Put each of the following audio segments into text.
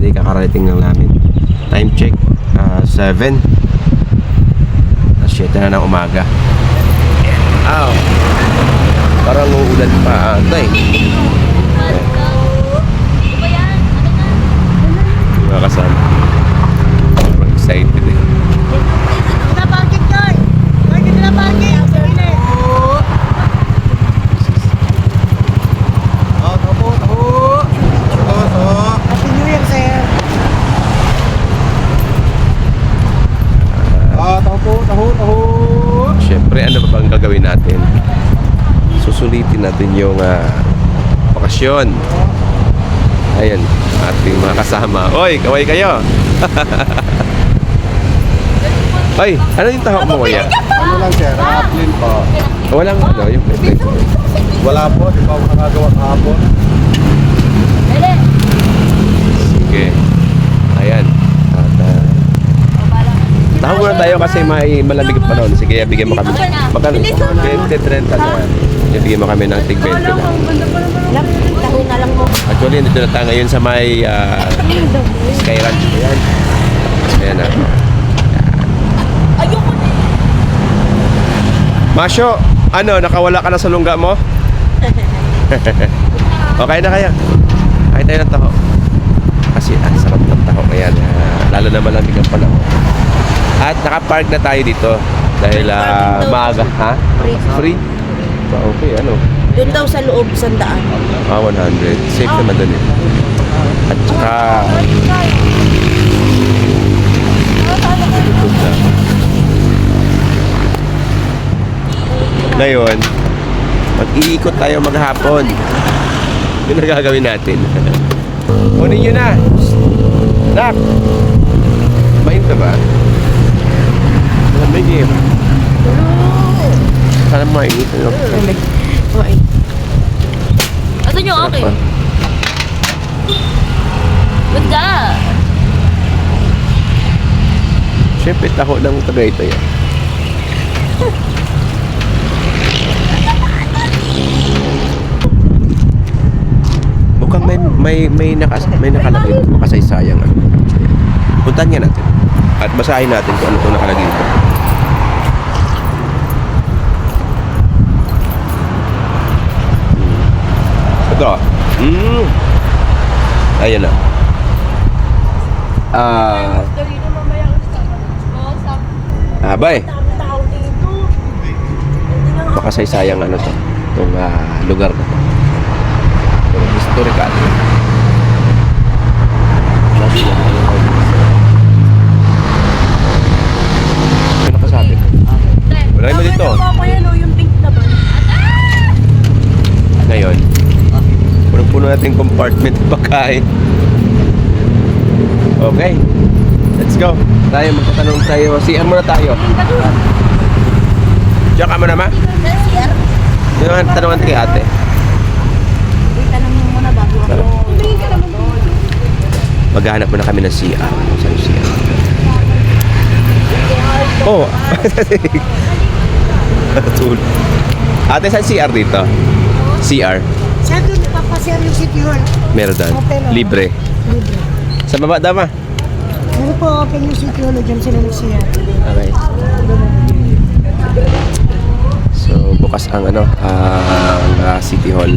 Hindi, kakarating lang namin. Time check, 7. 7 na ng umaga. Aw, parang uulan pa ata eh. Mga kasama, parang excited eh. Siyempre, ano pa bang gagawin natin? Susulitin natin yung bakasyon. Ayan, ating mga kasama. Oy, kaway kayo. Ay, ano yung tahok mo kuya? Ano lang sir, aplin po. Walang ano, yung plate. Wala po, di pa ako nakagawa kahapon. Sige. Ayan. Tahok muna tayo kasi may malamig pa ron. Sige, bigyan mo kami. Magkano? 20-30 na. Bigyan mo kami ng tig 20 lang. Actually, nandito na tayo ngayon sa may Sky Ranch. Ayan. Ayan na. Masyo, ano, nakawala ka na sa lungga mo? Okay na kaya? Kahit tayo ng taho. Kasi ang sarap ng taho. Ayan, lalo na malamig ang panahon. At nakapark na tayo dito. Dahil maaga. Ha? Free? Okay, ano? Doon daw sa loob, 100. 100. Safe naman doon eh. At saka ngayon, mag-iikot tayo maghapon. Yun ang gagawin natin. Kunin nyo na. Nak! Main ka ba? Malamig eh. Sana mainit. Ito nyo, okay. Good ka. Siyempre, taho ng Tagaytay yan. Mukhang may nakalagay dito, makasaysayang ano. Puntahan nga natin at basahin natin kung ano itong nakalagay dito. Ito. Ayan na. Abay. Makasaysayang ano to. Itong lugar na to. Itong historical. Ano nakasabi? Wala mo dito. Yung pink na ba? Ngayon, puno natin compartment pagkain. Okay. Let's go. Tayo magtatanong tayo. CR muna tayo. Diyan ka muna ma? CR? Yun ang tanongan kay ate. Tanong mo muna bago ako. Maghahanap muna kami ng CR. Saan yung CR? Oh. Ate, saan CR dito? CR. Saan doon papasir yung City Hall? Meron doon. Libre. Libre. Sa baba dama. Ano po, open yung City Hall, dyan sila nagsiya. Okay. So, bukas ang ano, ang City Hall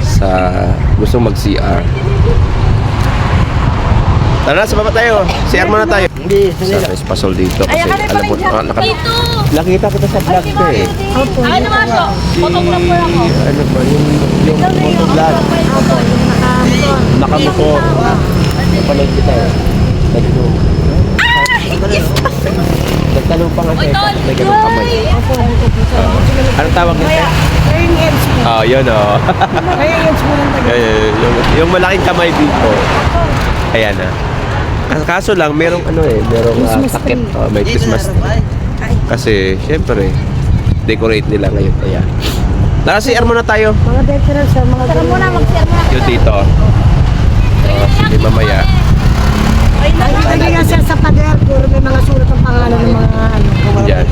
sa gustong mag-CR. Tara na, sa baba tayo. CR muna tayo. Hindi, Sa espasol dito kasi Ay, alam mo, dito. nakita kita sa vlog ko eh. Opo. Ay, naman ako. Photographer ako. Ano ba, yung motovlog. Opo, yung Nakamuko. Napanood kita eh. Nagtanong pa nga siya, bakit may ganun kamay. Anong tawag niya? Wearing heads po. Yun oh. Wearing heads po ng taga. yung malaking kamay dito. Ayan na. Kaso lang, merong ano eh, merong Christmas takip. tree. May Christmas tree. Kasi, syempre, decorate nila ngayon. Kaya, tara, CR muna tayo. Mga veterans sa mga Tara muna, mag-CR muna. Yung dito. Sige, mamaya. Ay, Lagi nga sir sa pader, puro may mga sulat ng pangalan ng mga ano. Yan.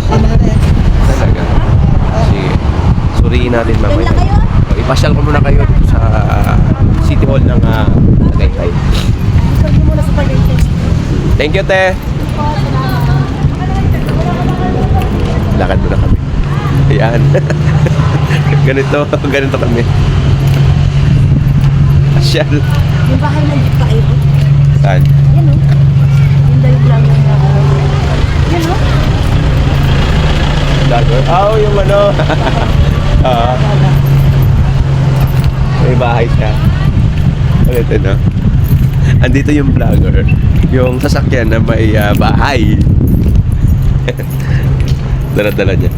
Talaga. Sige. Suriin natin mamaya. Doon lang kayo? Ipasyal ko muna kayo sa City Hall ng Tagaytay. Thank you, te. Lakad muna kami. Ayan. ganito kami. Asyal. Yung bahay ng jeep kayo. Saan? Yan o. Yung dayo lang yung yan o. Vlogger? Oh, yung ano. May bahay siya. Ulit, no? Andito yung vlogger. Yung sasakyan na may bahay. Dala-dala niya.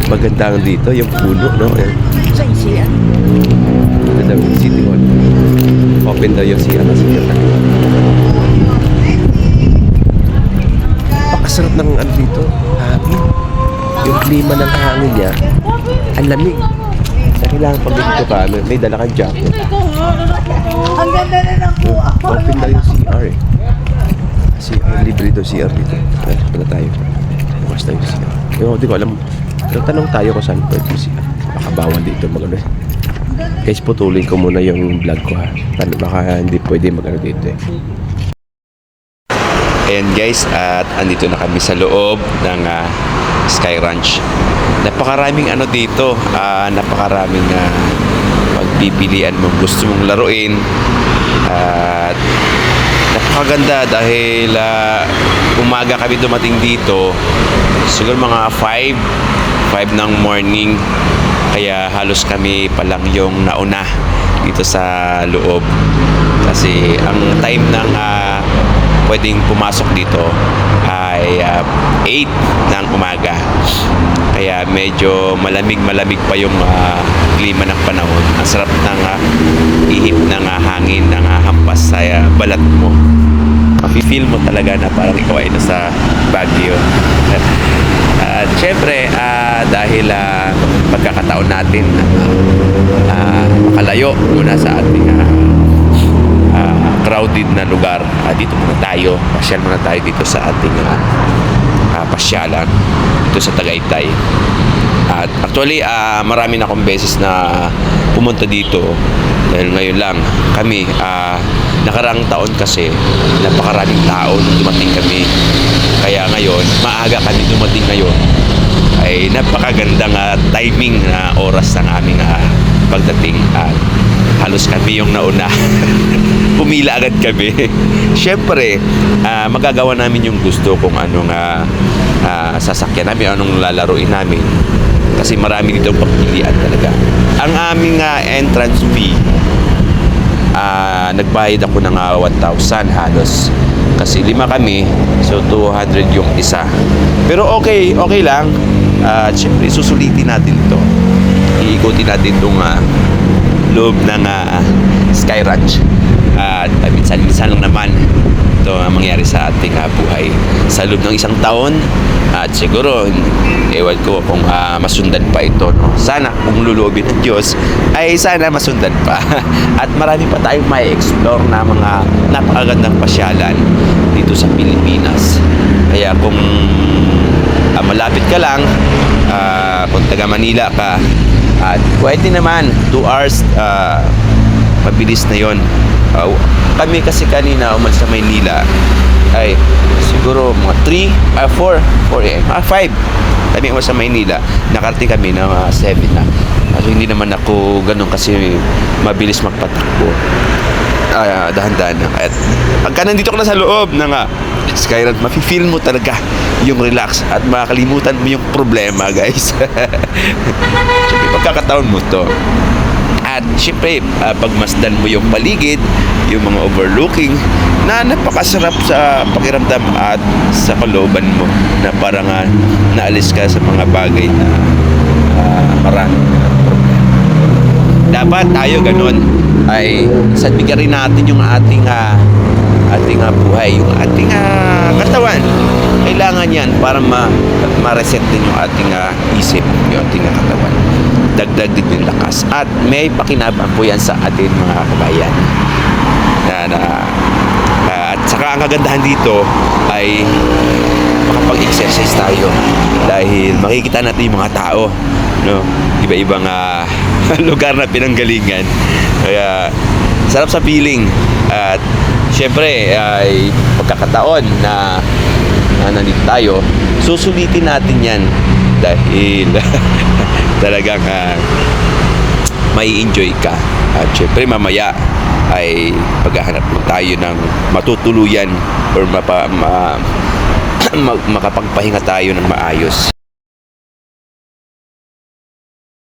Maganda ang dito, yung puno, no? Ayan. Sa isiyan. Maganda yung City Hall. Open daw yung siya kasi yung pakasarap ng ano dito, hangin. Yung klima ng hangin niya, ang lamig. Sa kailangan pag dito ka, may dala kang jacket. Ang ganda na ng kuha. Open daw yung CR eh. CR, libre daw CR dito. Ay, pala tayo. Bukas tayo yung CR. Yung di ko alam. Pero tanong tayo kung saan pwede yung CR. Baka bawal dito mag-ano eh. Guys, putulin ko muna yung vlog ko ha. Baka hindi pwede mag-ano dito eh. Ayan guys, at andito na kami sa loob ng Sky Ranch. Napakaraming ano dito, napakaraming pagpipilian mo gusto mong laruin. At napakaganda dahil umaga kami dumating dito, siguro mga 5 ng morning, kaya halos kami pa lang yung nauna dito sa loob kasi ang time ng pwedeng pumasok dito ay 8 ng umaga, kaya medyo malamig pa yung klima ng panahon. Ang sarap ng ihip ng hangin ng hampas sa balat mo. Mafe-feel mo talaga na parang ikaw ay nasa Baguio. At syempre dahil pagkakataon natin makalayo muna sa ating crowded na lugar, dito muna tayo, pasyal muna tayo dito sa ating pasyalan dito sa Tagaytay. At actually marami na akong beses na pumunta dito dahil ngayon lang kami nakaraang taon kasi napakaraming tao nung dumating kami, kaya ngayon maaga kami dumating ngayon ay napakagandang timing na oras ng aming pagdating at halos kami yung nauna. Pumila agad kami. Siyempre magagawa namin yung gusto kung anong sasakyan namin, anong lalaruin namin kasi marami dito pagpilian talaga. Ang aming entrance fee, nagbayad ako ng 1,000 halos kasi 5 kami, so 200 yung isa, pero okay lang. Siyempre susulitin natin ito, iikutin natin itong loob ng Sky Ranch at minsan lang naman ito mangyari sa ating buhay sa loob ng isang taon. At siguro ewan ko kung masundan pa ito, no? Sana kung luluobin ng Diyos ay sana masundan pa at marami pa tayong may explore na mga napakagandang pasyalan dito sa Pilipinas. Kaya kung malapit ka lang, kung taga Manila ka, at pwede naman 2 hours, mabilis na yon. Kami kasi kanina umalis sa Maynila ay siguro mga 4 a.m. 5 kami umalis sa Maynila, nakarating kami na 7 na. So hindi naman ako ganun kasi mabilis magpatakbo, dahan-dahan na. At pagka nandito ka na sa loob ng Sky Ranch, mafe-feel mo talaga yung relax at makakalimutan mo yung problema, guys. Siyempre pagkakataon mo to. At syempre, pagmasdan mo yung paligid, yung mga overlooking, na napakasarap sa pakiramdam at sa kalooban mo, na parang naalis ka sa mga bagay na maraming problema. Dapat tayo ganun, ay sadbigan rin natin yung ating buhay, yung ating katawan. Kailangan yan para ma-reset din yung ating isip, yung ating katawan. Dagdag din yung lakas at may pakinabang po yan sa ating mga kabayan at saka ang kagandahan dito ay makapag-exercise tayo dahil makikita natin yung mga tao, no? Iba-ibang lugar na pinanggalingan, kaya sarap sa feeling. At syempre ay pagkakataon na nandito tayo, susulitin natin yan dahil talagang may enjoy ka. At syempre mamaya ay paghahanap mo tayo ng matutuluyan or makapagpahinga tayo ng maayos.